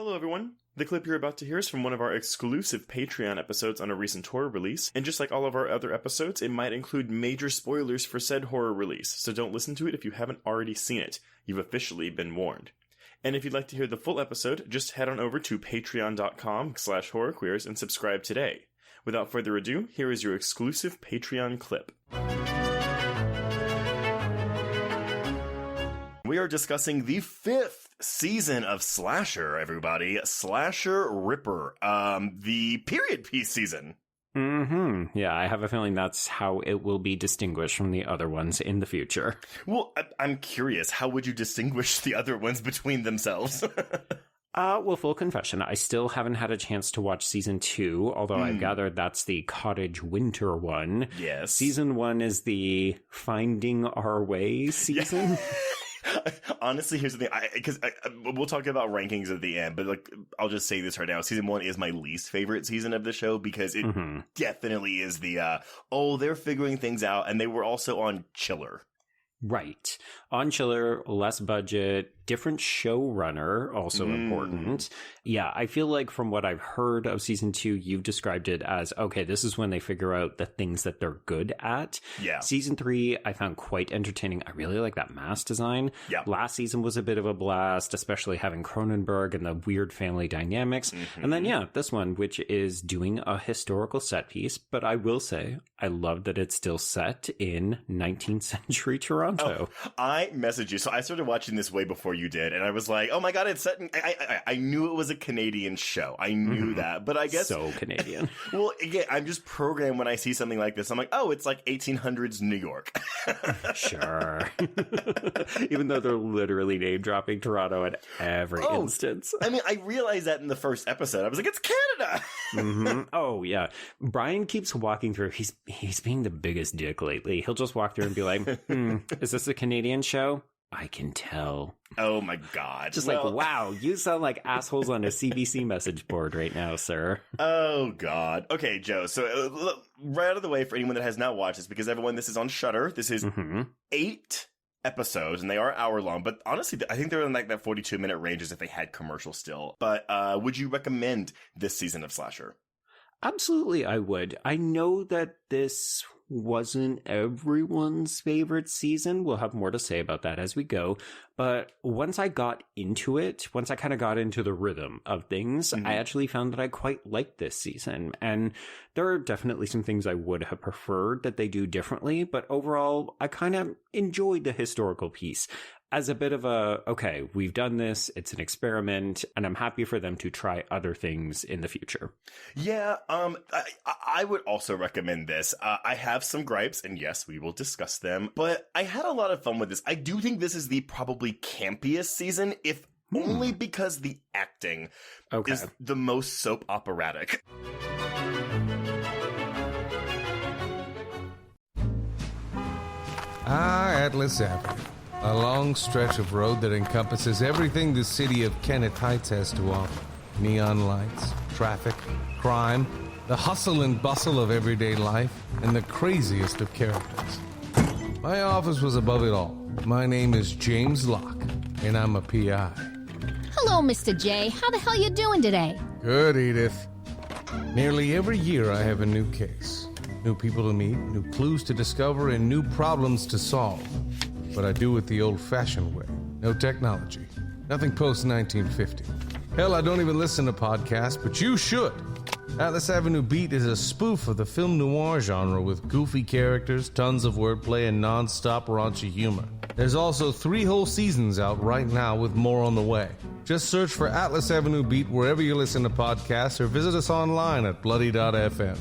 Hello everyone! The clip you're about to hear is from one of our exclusive Patreon episodes on a recent horror release, and just like all of our other episodes, it might include major spoilers for said horror release, so don't listen to it if you haven't already seen it. You've officially been warned. And if you'd like to hear the full episode, just head on over to patreon.com/horrorqueers and subscribe today. Without further ado, here is your exclusive Patreon clip. We are discussing the 5th season of Slasher, everybody. Slasher Ripper. The period piece season. Yeah, I have a feeling that's how it will be distinguished from the other ones in the future. Well, I'm curious, how would you distinguish the other ones between themselves? Well, full confession, I still haven't had a chance to watch season 2, although I've gathered that's the Cottage Winter one. Yes. Season 1 is the Finding Our Way season. Honestly, here's the thing, because we'll talk about rankings at the end, but I'll just say this right now. Season 1 is my least favorite season of the show because it definitely is the, they're figuring things out, and they were also on Chiller. Right. On Chiller, less budget, different showrunner, also important. Yeah, I feel like from what I've heard of season 2, you've described it as, okay, this is when they figure out the things that they're good at. Yeah. Season 3, I found quite entertaining. I really like that mask design. Yeah. Last season was a bit of a blast, especially having Cronenberg and the weird family dynamics. And then, yeah, this one, which is doing a historical set piece. But I will say, I love that it's still set in 19th century Toronto. Oh, I messaged you. So I started watching this way before you did, and I was like, oh my god, it's set in... I knew it was a Canadian show. I knew that, but I guess... So Canadian. Well, again, I'm just programmed when I see something like this. I'm like, oh, it's like 1800s New York. Sure. Even though they're literally name-dropping Toronto at every instance. I mean, I realized that in the first episode. I was like, it's Canada! Oh, yeah. Brian keeps walking through. He's being the biggest dick lately. He'll just walk through and be like, is this a Canadian show? I can tell. Oh my god. Just like, wow, you sound like assholes on a CBC message board right now, sir. Oh god. Okay, Joe, so right out of the way for anyone that has not watched this, because everyone, this is on Shudder. This is 8 episodes, and they are hour long, but honestly, I think they're in like that 42-minute range as if they had commercials still. But would you recommend this season of Slasher? Absolutely, I would. I know that this wasn't everyone's favorite season. We'll have more to say about that as we go. But once I got into it, once I kind of got into the rhythm of things, I actually found that I quite liked this season. And there are definitely some things I would have preferred that they do differently. But overall, I kind of enjoyed the historical piece as a bit of a, okay, we've done this, it's an experiment, and I'm happy for them to try other things in the future. Yeah, I would also recommend this. I have some gripes, and yes, we will discuss them, but I had a lot of fun with this. I do think this is the probably campiest season, if only because the acting is the most soap operatic. Atlas Avenue. A long stretch of road that encompasses everything the city of Kennett Heights has to offer. Neon lights, traffic, crime, the hustle and bustle of everyday life, and the craziest of characters. My office was above it all. My name is James Locke, and I'm a PI. Hello, Mr. J. How the hell you doing today? Good, Edith. Nearly every year I have a new case. New people to meet, new clues to discover, and new problems to solve. But I do it the old-fashioned way. No technology. Nothing post-1950. Hell, I don't even listen to podcasts, but you should. Atlas Avenue Beat is a spoof of the film noir genre with goofy characters, tons of wordplay, and non-stop raunchy humor. There's also 3 whole seasons out right now with more on the way. Just search for Atlas Avenue Beat wherever you listen to podcasts or visit us online at bloody.fm.